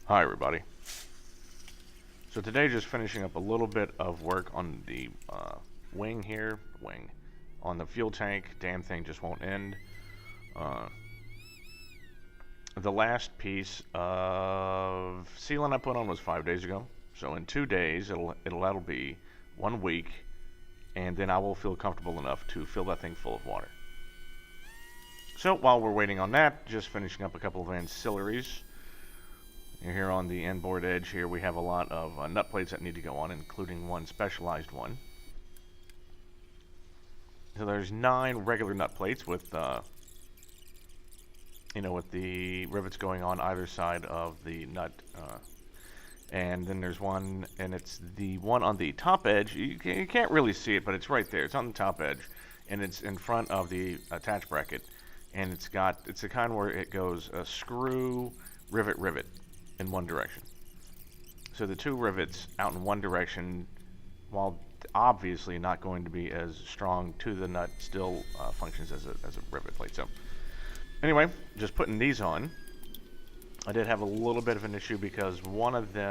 Hi everybody. So today just finishing up a little bit of work on the wing, on the fuel tank. Damn thing just won't end. Uh, the last piece of sealant I put on was 5 days ago. So in 2 days that'll be 1 week, and then I will feel comfortable enough to fill that thing full of water. So while we're waiting on that, just finishing up a couple of ancillaries. Here on the inboard edge here we have a lot of nut plates that need to go on, including one specialized one. So there's 9 regular nut plates with with the rivets going on either side of the nut, and then there's one, and it's the one on the top edge. You can't really see it, but it's right there. It's on the top edge, and it's in front of the attach bracket, and it's the kind where it goes screw, rivet in one direction. So the 2 rivets out in one direction, while obviously not going to be as strong to the nut, still functions as a rivet plate. So anyway, just putting these on. I did have a little bit of an issue because one of the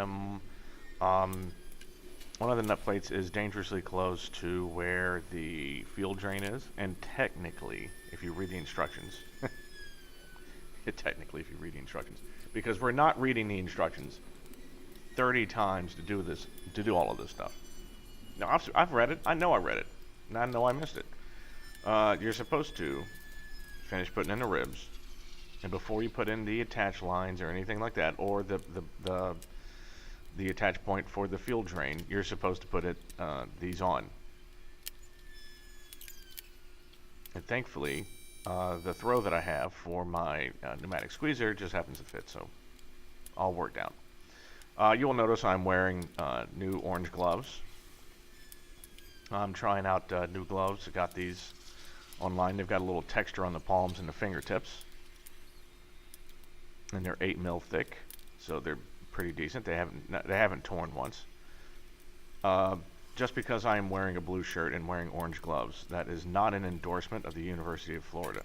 nut plates is dangerously close to where the fuel drain is, and technically, if you read the instructions, because we're not reading the instructions 30 times to do all of this stuff. Now, I've read it. I know I read it. And I know I missed it. You're supposed to finish putting in the ribs, and before you put in the attach lines or anything like that, or the attach point for the fuel drain, you're supposed to put these on. And thankfully, the throw that I have for my pneumatic squeezer just happens to fit, so all worked out. You will notice I'm wearing new orange gloves. I'm trying out new gloves. I got these online. They've got a little texture on the palms and the fingertips, and they're 8 mil thick, so they're pretty decent. They haven't torn once. Just because I am wearing a blue shirt and wearing orange gloves, that is not an endorsement of the University of Florida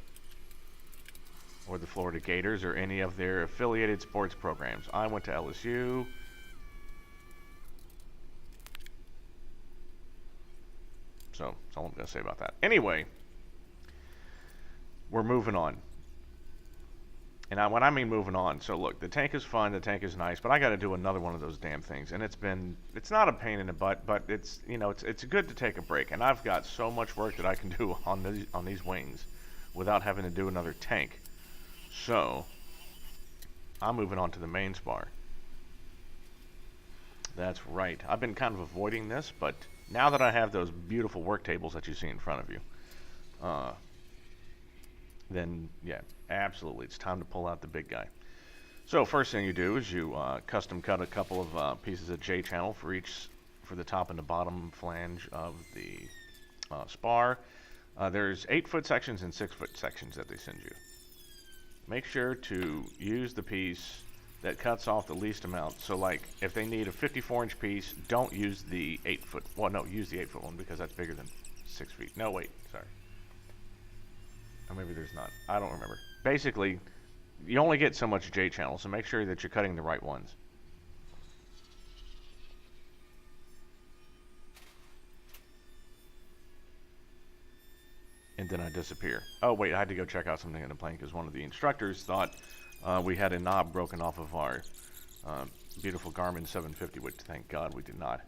or the Florida Gators or any of their affiliated sports programs. I went to LSU. So that's all I'm going to say about that. Anyway, we're moving on. And when I mean moving on, so look, the tank is fun, the tank is nice, but I got to do another one of those damn things, and it's not a pain in the butt, but it's good to take a break, and I've got so much work that I can do on these wings without having to do another tank. So I'm moving on to the main spar. That's right. I've been kind of avoiding this, but now that I have those beautiful work tables that you see in front of you, then yeah, absolutely, it's time to pull out the big guy. So first thing you do is you custom cut a couple of pieces of J-channel for the top and the bottom flange of the spar. There's 8-foot sections and 6-foot sections that they send you. Make sure to use the piece that cuts off the least amount. So like if they need a 54-inch piece, don't use the 8-foot. Well, no, use the 8-foot one because that's bigger than 6 feet. No, wait, sorry. Or maybe there's not. I don't remember. Basically, you only get so much J-channel, so make sure that you're cutting the right ones. And then I disappear. Oh, wait, I had to go check out something in the plane because one of the instructors thought we had a knob broken off of our beautiful Garmin 750, which thank God we did not.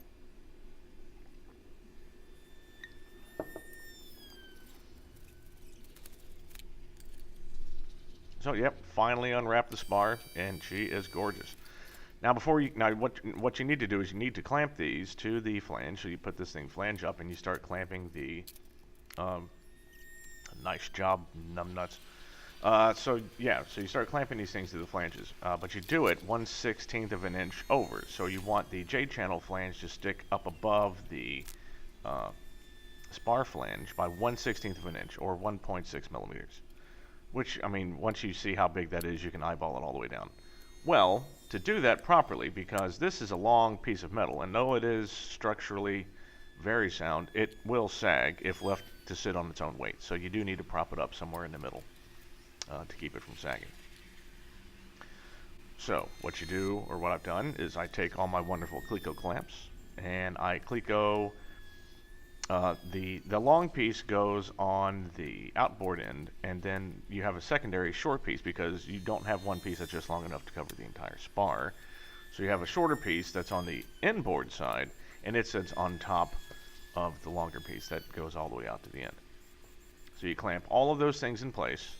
So, yep, finally unwrapped the spar, and she is gorgeous. Now, what you need to do is you need to clamp these to the flange. So you put this thing flange up, and you start clamping the. Nice job, numbnuts. So you start clamping these things to the flanges, but you do it 1/16 of an inch over. So you want the J-channel flange to stick up above the spar flange by 1/16 of an inch, or 1.6 millimeters. Which, I mean, once you see how big that is, you can eyeball it all the way down. Well, to do that properly, because this is a long piece of metal, and though it is structurally very sound, it will sag if left to sit on its own weight. So you do need to prop it up somewhere in the middle to keep it from sagging. So what you do, or what I've done, is I take all my wonderful Cleco clamps and I Cleco. The long piece goes on the outboard end, and then you have a secondary short piece because you don't have one piece that's just long enough to cover the entire spar. So you have a shorter piece that's on the inboard side, and it sits on top of the longer piece that goes all the way out to the end. So you clamp all of those things in place,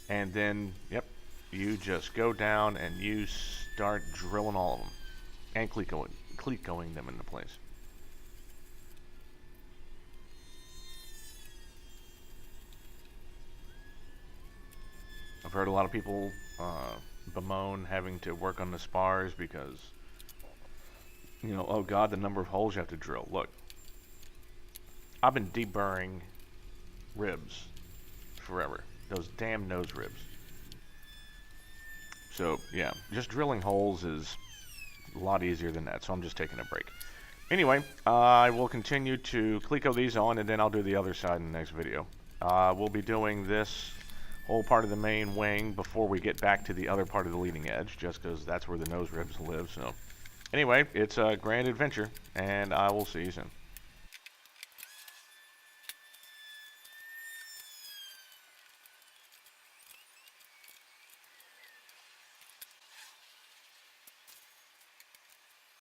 and then, yep, you just go down and you start drilling all of them and clecoing them into place. I've heard a lot of people bemoan having to work on the spars because, you know, oh God, the number of holes you have to drill. Look, I've been deburring ribs forever. Those damn nose ribs. So, yeah, just drilling holes is a lot easier than that, so I'm just taking a break. Anyway, I will continue to Cleco these on, and then I'll do the other side in the next video. We'll be doing this whole part of the main wing before we get back to the other part of the leading edge, just because that's where the nose ribs live. So, anyway, it's a grand adventure, and I will see you soon.